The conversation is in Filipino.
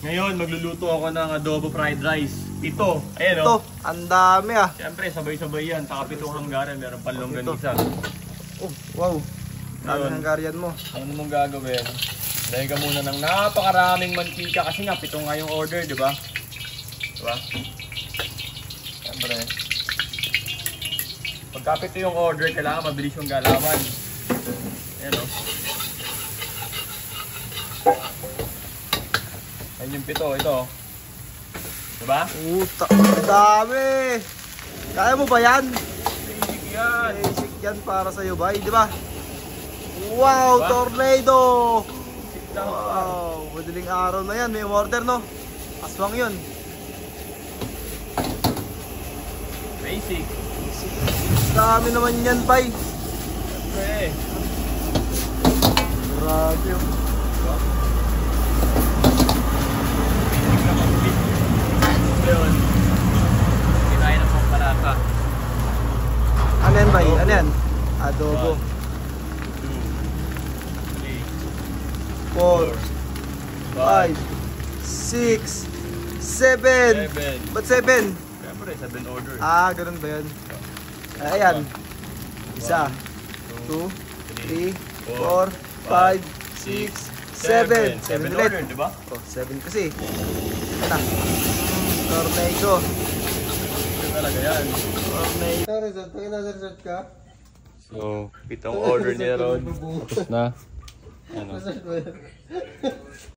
Ngayon, magluluto ako ng adobo fried rice. Ito, ayan Ito, o. ang dami ah. Siyempre, sabay-sabay yan. Saka pitong hanggaran, meron pang longganisa. Oh, wow. Dami Ngayon, hanggaran mo. ano mong gagawin? Lagyan ka muna ng napakaraming mantika kasi nga, pitong nga yung order, di ba? Diba? Siyempre. Pagka pito yung order, kailangan mabilis yung galawan. Ayan o. Ayan yung pito, ito. Diba? Puta, ang dami. Kaya mo ba yan? Basic yan. Basic yan para sa'yo, bay, di ba? Wow, Diba? tornado! Basic lang. Wow, madaling araw na yan. May order, no? Aswang yun. Basic. Dami naman yan, bay. Siyempre. Grabe yun. Diba? Basic lang ang basic. Ngayon, kinain ng pamparasa. Ano yan, bay? Adobo. Ano yan? Adobo. 2, 4, 3, 5, 6, 7. 7. Ba't 7? Siyempre, 7 order. Ah, ganun ba yun? Ayan. Isa, 2, 3, 4, 5, 6, 7. 7 ulit. order, diba? Oh, 7 kasi. Ito na. Tornado. Ito talaga yan. Tornado. So, pitong order niya ron. Tapos na. Ano?